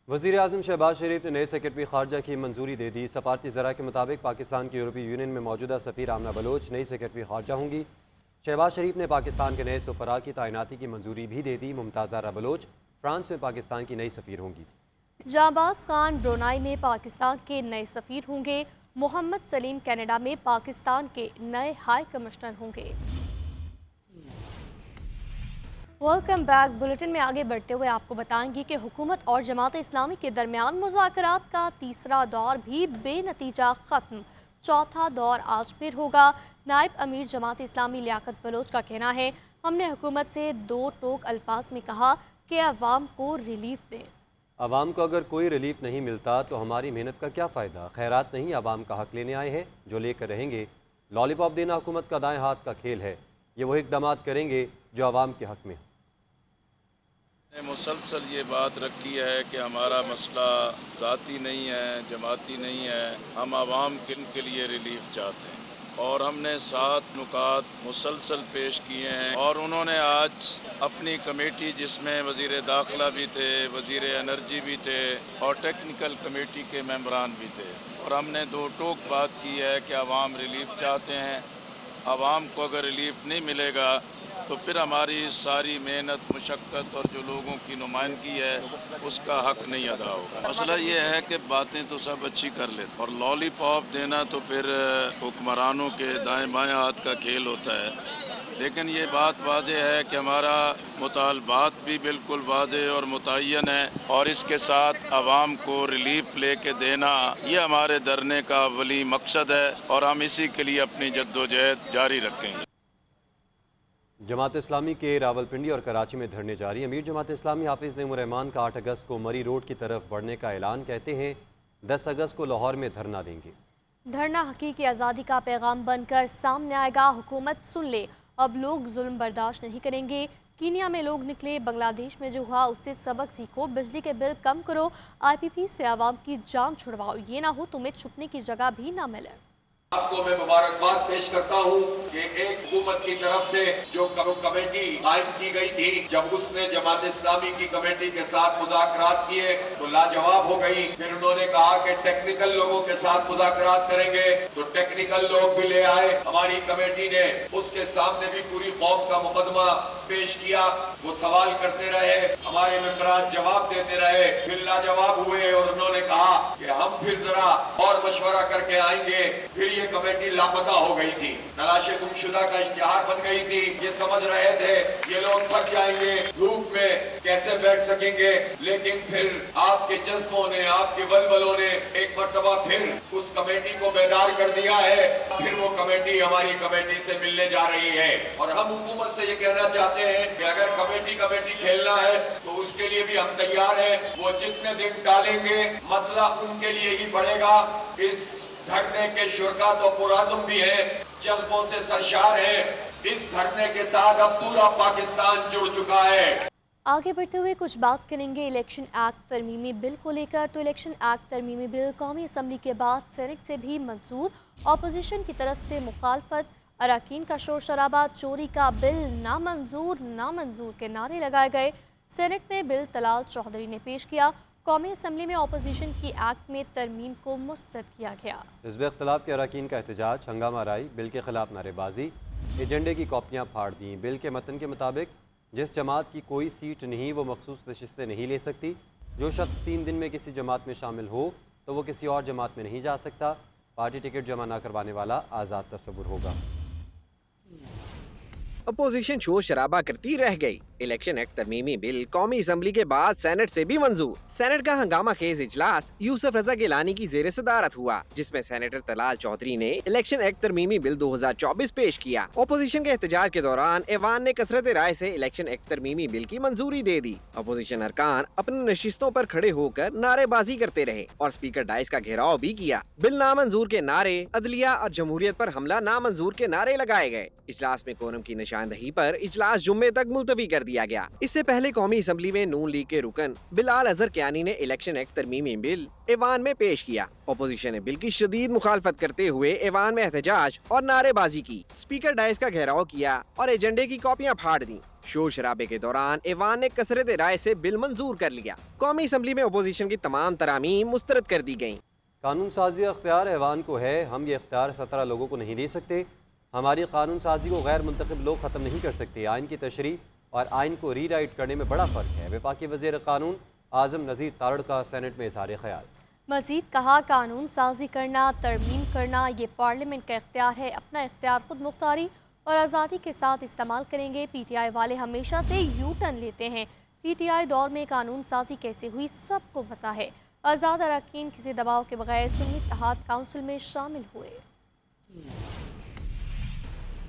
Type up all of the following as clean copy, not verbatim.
وزیر اعظم شہباز شریف نے نئے سیکرٹری خارجہ کی منظوری دے دی۔ سفارتی ذرائع کے مطابق پاکستان کی یورپی یونین میں موجودہ سفیر آمنہ بلوچ نئی سیکرٹری خارجہ ہوں گی۔ شہباز شریف نے پاکستان کے نئے سفراء کی تعیناتی کی منظوری بھی دے دی۔ ممتاز زہرا بلوچ فرانس میں پاکستان کی نئی سفیر ہوں گی۔ جانباز خان برونائی میں پاکستان کے نئے سفیر ہوں گے۔ محمد سلیم کینیڈا میں پاکستان کے نئے ہائی کمشنر ہوں گے۔ Welcome back. بلیٹن میں آگے بڑھتے ہوئے آپ کو بتائیں گے کہ حکومت اور جماعت اسلامی کے درمیان مذاکرات کا تیسرا دور بھی بے نتیجہ ختم۔ چوتھا دور آج پھر ہوگا۔ نائب امیر جماعت اسلامی لیاقت بلوچ کا کہنا ہے، ہم نے حکومت سے دو ٹوک الفاظ میں کہا کہ عوام کو ریلیف دیں۔ عوام کو اگر کوئی ریلیف نہیں ملتا تو ہماری محنت کا کیا فائدہ؟ خیرات نہیں، عوام کا حق لینے آئے ہیں، جو لے کر رہیں گے۔ لالی پاپ دینا حکومت کا دائیں ہاتھ کا کھیل ہے۔ یہ وہ اقدامات کریں گے جو عوام کے حق میں ہوں۔ نے مسلسل یہ بات رکھی ہے کہ ہمارا مسئلہ ذاتی نہیں ہے، جماعتی نہیں ہے، ہم عوام کے لیے ریلیف چاہتے ہیں، اور ہم نے 7 نکات مسلسل پیش کیے ہیں، اور انہوں نے آج اپنی کمیٹی جس میں وزیر داخلہ بھی تھے، وزیر انرجی بھی تھے، اور ٹیکنیکل کمیٹی کے ممبران بھی تھے، اور ہم نے دو ٹوک بات کی ہے کہ عوام ریلیف چاہتے ہیں۔ عوام کو اگر ریلیف نہیں ملے گا تو پھر ہماری ساری محنت، مشقت اور جو لوگوں کی نمائندگی ہے اس کا حق نہیں ادا ہوگا۔ مسئلہ یہ ہے کہ باتیں تو سب اچھی کر لیتے، اور لالی پاپ دینا تو پھر حکمرانوں کے دائیں بائیں ہاتھ کا کھیل ہوتا ہے، لیکن یہ بات واضح ہے کہ ہمارا مطالبات بھی بالکل واضح اور متعین ہے، اور اس کے ساتھ عوام کو ریلیف لے کے دینا یہ ہمارے دھرنے کا اولی مقصد ہے، اور ہم اسی کے لیے اپنی جدوجہد جاری رکھیں گے۔ جماعت اسلامی کے راولپنڈی اور کراچی میں دھرنے جاری۔ امیر جماعت اسلامی حافظ نعیم الرحمان کا 8 اگست کو مری روڈ کی طرف بڑھنے کا اعلان، کہتے ہیں 10 اگست کو لاہور میں دھرنا دیں گے۔ دھرنا حقیقی آزادی کا پیغام بن کر سامنے آئے گا۔ حکومت سن لے، اب لوگ ظلم برداشت نہیں کریں گے۔ کینیا میں لوگ نکلے، بنگلہ دیش میں جو ہوا اس سے سبق سیکھو، بجلی کے بل کم کرو، آئی پی پی سے عوام کی جان چھڑواؤ، یہ نہ ہو تمہیں چھپنے کی جگہ بھی نہ ملے۔ آپ کو میں مبارکباد پیش کرتا ہوں کہ ایک حکومت کی طرف سے جو کمیٹی قائم کی گئی تھی، جب اس نے جماعت اسلامی کی کمیٹی کے ساتھ مذاکرات کیے تو لاجواب ہو گئی۔ پھر انہوں نے کہا کہ ٹیکنیکل لوگوں کے ساتھ مذاکرات کریں گے، تو ٹیکنیکل لوگ بھی لے آئے۔ ہماری کمیٹی نے اس کے سامنے بھی پوری قوم کا مقدمہ پیش کیا، وہ سوال کرتے رہے، ہمارے ممبران جواب دیتے رہے، پھر لاجواب ہوئے، اور انہوں نے کہا کہ ہم پھر ذرا اور مشورہ کر کے آئیں گے۔ پھر یہ کمیٹی لاپتہ ہو گئی تھی، تلاش گمشدہ کا اشتہار بن گئی تھی۔ یہ سمجھ رہے تھے یہ لوگ تھک جائیں گے، دھوپ میں کیسے بیٹھ سکیں گے، لیکن پھر آپ کے جذبوں نے، آپ کے ولولوں نے ایک مرتبہ پھر اس کمیٹی کو بیدار کر دیا ہے۔ پھر وہ کمیٹی ہماری کمیٹی سے ملنے جا رہی ہے، اور ہم حکومت سے یہ کہنا چاہتے ہیں کہ اگر کمیٹی کھیلنا ہے تو اس کے لیے بھی ہم تیار ہیں۔ وہ جتنے دن ڈالیں گے مسئلہ ان کے لیے ہی بڑھے گا۔ اس دھرنے کے شرکا تو پرعزم بھی ہیں، جذبوں سے سرشار ہیں۔ اس دھرنے کے ساتھ اب پورا پاکستان جڑ چکا ہے۔ آگے بڑھتے ہوئے کچھ بات کریں گے الیکشن ایکٹ ترمیمی بل کو لے کر۔ تو الیکشن ایکٹ ترمیمی بل قومی اسمبلی کے بعد سینٹ سے بھی منظور، اپوزیشن کی طرف سے مخالفت، اراکین کا شور شرابہ، چوری کا بل نامنظور نامنظور کے نعرے لگائے گئے۔ سینٹ میں بل طلال چودھری نے پیش کیا، قومی اسمبلی میں اپوزیشن کی ایکٹ میں ترمیم کو مسترد کیا گیا۔ حزب اختلاف کے اراکین کا احتجاج، ہنگامہ آرائی، بل کے خلاف نعرے بازی، ایجنڈے کی کاپیاں پھاڑ دیں۔ بل کے متن کے مطابق جس جماعت کی کوئی سیٹ نہیں وہ مخصوص نشستیں نہیں لے سکتی۔ جو شخص 3 دن میں کسی جماعت میں شامل ہو تو وہ کسی اور جماعت میں نہیں جا سکتا۔ پارٹی ٹکٹ جمع نہ کروانے والا آزاد تصور ہوگا۔ اپوزیشن شور شرابہ کرتی رہ گئی۔ الیکشن ایکٹ ترمیمی بل قومی اسمبلی کے بعد سینٹ سے بھی منظور۔ سینٹ کا ہنگامہ خیز اجلاس یوسف رضا گیلانی کی زیر صدارت ہوا، جس میں سینیٹر طلال چودھری نے الیکشن ایکٹ ترمیمی بل 2024 پیش کیا۔ اپوزیشن کے احتجاج کے دوران ایوان نے کثرت رائے سے الیکشن ایکٹ ترمیمی بل کی منظوری دے دی۔ اپوزیشن ارکان اپنے نشستوں پر کھڑے ہو کر نعرے بازی کرتے رہے اور اسپیکر ڈائس کا گھیراؤ بھی کیا۔ بل نامنظور کے نعرے، عدلیہ اور جمہوریت پر حملہ نامنظور کے نعرے لگائے گئے۔ اجلاس میں کورم کی نشاندہی پر اجلاس جمعے تک ملتوی کر دیا दिया गया। इससे पहले कौमी असम्बली में नून लीग के रुकन बिलाल अजहर कियानी ने इलेक्शन एक्ट तरमीमी बिल ऐवान में पेश किया। अपोजिशन ने बिल की शदीद मुखालफत करते हुए ऐवान में एहतजाज और नारेबाजी की। स्पीकर डाइस का घेराव किया और एजेंडे की कॉपियां फाड़ दी। शोर शराबे के दौरान ऐवान ने कसरत राय से बिल मंजूर कर लिया। कौमी असम्बली में अपोजिशन की तमाम तरामीम मुस्तरद कर दी गयी। कानून साजी अख्तियार ऐवान को है, हम ये अख्तियार 17 लोगों को नहीं दे सकते। हमारी कानून साजी को गैर मुंतखब लोग ख़त्म नहीं कर सकते। आइन की तशरीह और आइन को री राइट करने में बड़ा फ़र्क है। वफाकी वज़ीर कानून आज़म नज़ीर तारड़ का सेनेट में इज़हार ख्याल। मज़ीद कहा, कानून साजी करना, तरमीम करना ये पार्लियामेंट का इख्तियार है। अपना इख्तियार खुद मुख्तारी और आज़ादी के साथ इस्तेमाल करेंगे। PTI वाले हमेशा से यू टर्न लेते हैं। PTI दौर में कानून साजी कैसे हुई सबको पता है। आज़ाद अरकान किसी दबाव के बगैर सुन्नी इत्तेहाद काउंसिल में शामिल हुए।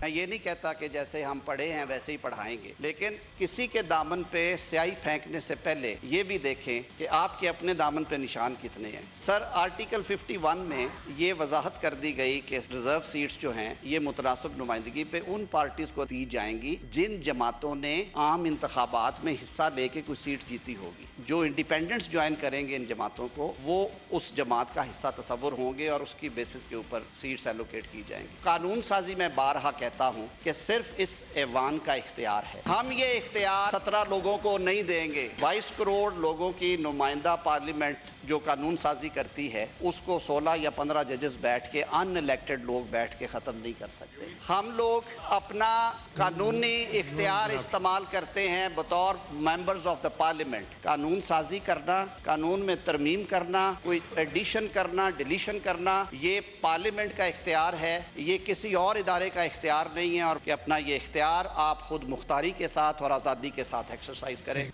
मैं ये नहीं कहता कि जैसे हम पढ़े हैं वैसे ही पढ़ाएंगे, लेकिन किसी के दामन पे स्याही फेंकने से पहले ये भी देखें कि आपके अपने दामन पे निशान कितने हैं। सर, आर्टिकल 51 में ये वजाहत कर दी गई कि रिजर्व सीट्स जो हैं ये मुतनासिब नुमाइंदगी पे उन पार्टीज़ को दी जाएंगी जिन जमातों ने आम इंतखाबात में हिस्सा लेके कोई सीट जीती होगी। जो इंडिपेंडेंट्स ज्वाइन करेंगे इन जमातों को, वो उस जमात का हिस्सा तस्वुर होंगे और उसकी बेसिस के ऊपर सीट्स एलोकेट की जाएंगी। कानून साजी में बारहा कहता हूं कि सिर्फ इस ऐवान का इख्तियार है। हम ये इख्तियार 17 लोगों को नहीं देंगे। 22 करोड़ लोगों की नुमाइंदा पार्लियामेंट जो कानून साजी करती है उसको 16 या 15 जजेस बैठ के, अनइलेक्टेड लोग बैठ के ख़त्म नहीं कर सकते। हम लोग अपना कानूनी इख्तियार इस्तेमाल करते हैं बतौर मेंबर्स ऑफ द पार्लियामेंट। कानून साजी करना, कानून में तरमीम करना, कोई एडिशन करना, डिलीशन करना, ये पार्लियामेंट का इख्तियार है, ये किसी और इदारे का इख्तियार नहीं है। और कि अपना ये इख्तियार आप खुद मुख्तारी के साथ और आज़ादी के साथ एक्सरसाइज करें।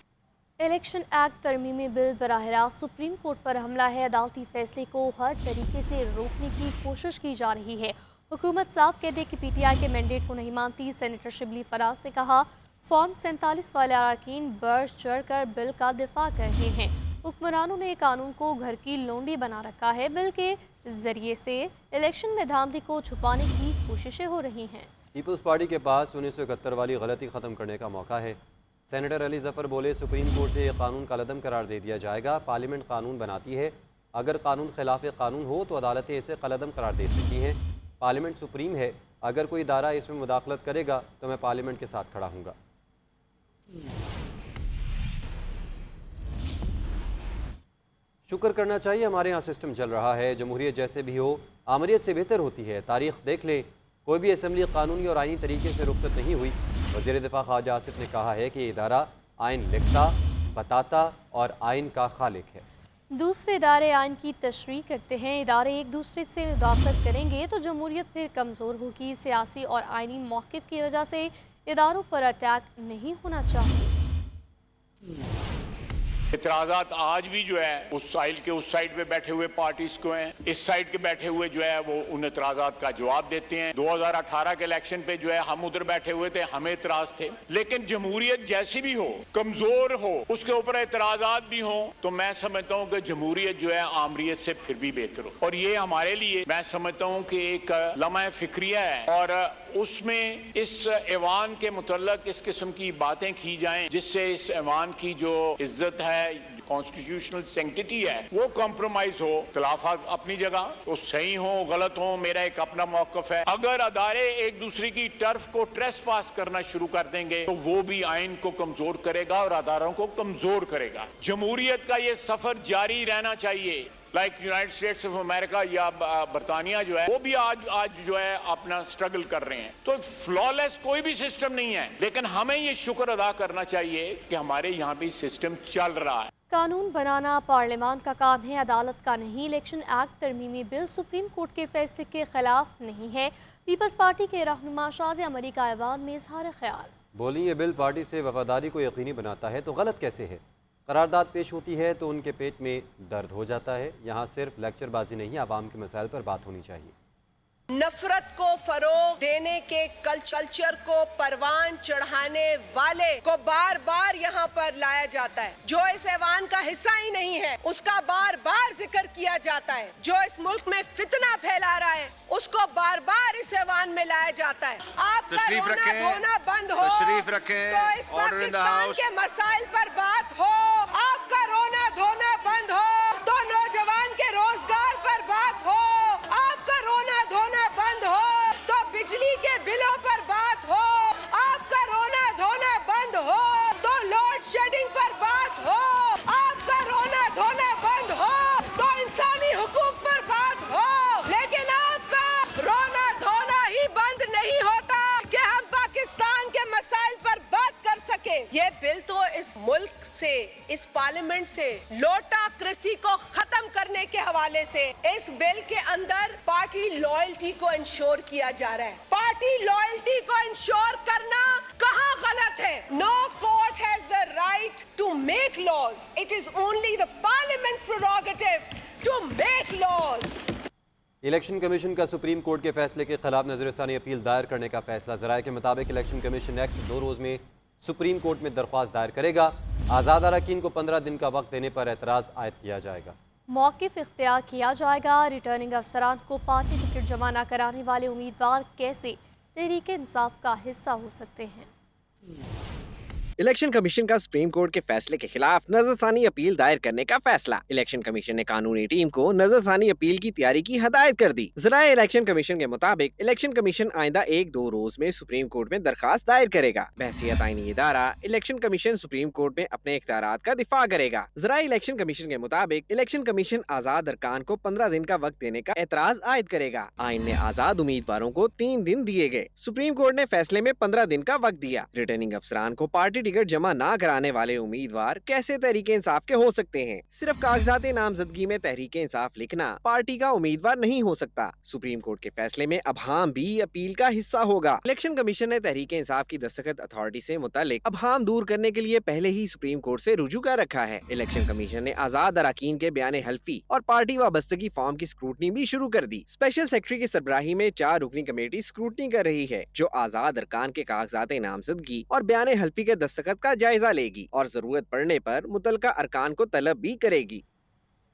इलेक्शन एक्ट तरमीमी बिल बराह रास्त सुप्रीम कोर्ट पर हमला है। अदालती फैसले को हर तरीके से रोकने की कोशिश की जा रही है। हुकूमत साफ कह दे कि PTI के मैंडेट को नहीं मानती। सेनेटर शिबली फराज ने कहा, फॉर्म 47 वाले अरकान बढ़ चढ़ कर बिल का दिफा कर रहे हैं। हुक्मरानों ने कानून को घर की लोंडी बना रखा है। बिल के जरिए से इलेक्शन में धांधली को छुपाने की कोशिशें हो रही हैं। पीपल्स पार्टी के पास 1971 वाली गलती ख़त्म करने का मौका है। सेनेटर अली जफ़र बोले, सुप्रीम कोर्ट से ये कानून कलअदम करार दे दिया जाएगा। पार्लियामेंट कानून बनाती है, अगर कानून खिलाफ कानून हो तो अदालतें इसे कलअदम करार दे सकती हैं। पार्लियामेंट सुप्रीम है, अगर कोई इदारा इसमें मुदाखलत करेगा तो मैं पार्लियामेंट के साथ खड़ा हूँगा। शुक्र करना चाहिए हमारे यहाँ सिस्टम चल रहा है। जमहूरियत जैसे भी हो, आमरीत से बेहतर होती है। तारीख देख ले, कोई भी असम्बली कानूनी और आइनी तरीके से रुखसत नहीं हुई। वज़ीर दिफा ख्वाजा आसिफ ने कहा है कि ये इदारा आइन लिखता, बताता और आइन का खालिक है। दूसरे इदारे आइन की तशरीह करते हैं। इदारे एक दूसरे से मुदाखलत करेंगे तो जमहूरियत फिर कमज़ोर होगी। सियासी और आइनी मौक़िफ़ की वजह से इदारों पर अटैक नहीं होना चाहिए। इतराज़ात आज भी जो है उस साइल के उस साइड पे बैठे हुए पार्टीज को हैं, इस साइड के बैठे हुए जो है वो उन इतराज़ात का जवाब देते हैं। 2018 के इलेक्शन पे जो है हम उधर बैठे हुए थे, हमें इतराज़ थे, लेकिन जमहूरियत जैसी भी हो, कमजोर हो, उसके ऊपर इतराज़ात भी हो, तो मैं समझता हूँ कि जमहूरियत जो है आमरीत से फिर भी बेहतर हो। और ये हमारे लिए मैं समझता हूँ कि एक लम्हा फिक्रिया है और उसमें इस ऐवान के मुतल्लक इस किस्म की बातें की जाएं जिससे इस ऐवान की जो इज्जत है, कॉन्स्टिट्यूशनल सेंक्टिटी है, वो कॉम्प्रोमाइज हो। इख्तिलाफात अपनी जगह तो सही हो, गलत हो, मेरा एक अपना मौक़िफ़ है। अगर अदारे एक दूसरे की टर्फ को ट्रेस पास करना शुरू कर देंगे तो वो भी आइन को कमजोर करेगा और अदारों को कमजोर करेगा। जमहूरियत का ये सफर जारी रहना चाहिए। Like United states of America या बरतानिया जो है वो भी आज जो है अपना स्ट्रगल कर रहे हैं। तो फ्लॉलेस कोई भी सिस्टम नहीं है, लेकिन हमें ये शुक्र अदा करना चाहिए कि हमारे यहाँ भी सिस्टम चल रहा है। कानून बनाना पार्लियामान का काम है, अदालत का नहीं। इलेक्शन एक्ट तरमीमी बिल सुप्रीम कोर्ट के फैसले के खिलाफ नहीं है। पीपल्स पार्टी के रहनुमा शाज़ अमरी का ऐवान में इजहार ख्याल। बोली, ये बिल पार्टी से वफादारी को यकीनी बनाता है तो गलत कैसे है। करारदाद पेश होती है तो उनके पेट में दर्द हो जाता है। यहाँ सिर्फ लेक्चरबाजी नहीं, आवाम के मसाइल पर बात होनी चाहिए। नफरत को फरोग देने के कल्चर को परवान चढ़ाने वाले को बार बार यहाँ पर लाया जाता है। जो इस ऐवान का हिस्सा ही नहीं है उसका बार बार जिक्र किया जाता है। जो इस मुल्क में फितना फैला रहा है उसको बार बार इस ऐवान में लाया जाता है। आपका रोना धोना बंद हो तो इस पाकिस्तान के मसाइल पर बात हो। आपका रोना धोना बंद हो तो नौजवान के रोजगार पर बात हो। आपका रोना धोना बंद हो तो बिजली के बिलों पर बात हो। आपका रोना धोना बंद हो तो लोड शेडिंग पर बात हो। आपका रोना धोना बंद हो तो इंसानी हुकूक पर बात हो। लेकिन आपका रोना धोना ही बंद नहीं होता कि हम पाकिस्तान के मसाइल पर बात कर सके। ये बिल तो इस मुल्क से, इस पार्लियामेंट से लोटाक्रेसी को खत्म करने के हवाले से इस बिल के अंदर पार्टी लॉयल्टी को इंश्योर किया जा रहा है। पार्टी लॉयल्टी को इंश्योर करना कहाँ गलत है? No court has the right to make laws. It is only the parliament's prerogative to make laws. Election commission का सुप्रीम कोर्ट के फैसले के खिलाफ नजरसानी अपील दायर करने का फैसला। ज़राए के मुताबिक इलेक्शन कमीशन एक्ट 2 रोज़ में सुप्रीम कोर्ट में दरख्वास्त दायर करेगा। आज़ाद अरकान को 15 दिन का वक्त देने पर एतराज़ आयद किया जाएगा। मौक़िफ़ इख्तियार किया जाएगा। रिटर्निंग अफसरान को पार्टी टिकट जमा न कराने वाले उम्मीदवार कैसे तहरीक इंसाफ का हिस्सा हो सकते हैं? इलेक्शन कमीशन का सुप्रीम कोर्ट के फैसले के खिलाफ नजरसानी अपील दायर करने का फैसला। इलेक्शन कमीशन ने कानूनी टीम को नजरसानी अपील की तैयारी की हदायत कर दी। ज़राए इलेक्शन कमीशन के मुताबिक इलेक्शन कमीशन आइंदा 1-2 रोज में सुप्रीम कोर्ट में दरखास्त दायर करेगा। बहसियत आईनी इदारा इलेक्शन कमीशन सुप्रीम कोर्ट में अपने इख्तियारात का दिफा करेगा। ज़राए इलेक्शन कमीशन के मुताबिक इलेक्शन कमीशन आजाद अरकान को 15 दिन का वक्त देने का एतराज आयद करेगा। आइन में आजाद उम्मीदवारों को 3 दिन दिए गए। सुप्रीम कोर्ट ने फैसले में 15 दिन का वक्त दिया। रिटर्निंग अफसरान को पार्टी टिकट जमा ना कराने वाले उम्मीदवार कैसे तहरीक इंसाफ के हो सकते हैं? सिर्फ कागजात नामजदगी में तहरीक इंसाफ लिखना पार्टी का उम्मीदवार नहीं हो सकता। सुप्रीम कोर्ट के फैसले में अबहाम भी अपील का हिस्सा होगा। इलेक्शन कमीशन ने तहरीक इंसाफ की दस्तखत अथॉरिटी से मुतालिक अबहाम दूर करने के लिए पहले ही सुप्रीम कोर्ट से रुजू कर रखा है। इलेक्शन कमीशन ने आजाद अरकान के बयान हल्फी और पार्टी वाबस्तगी फॉर्म की स्क्रूटनी भी शुरू कर दी। स्पेशल सेक्रेटरी की सरबराही में 4 रुकनी कमेटी स्क्रूटनी कर रही है, जो आजाद अरकान के कागजात नामजदगी और बयान हल्फी के दस्तखत का जायजा लेगी और जरूरत पड़ने पर मुतलका अरकान को तलब भी करेगी।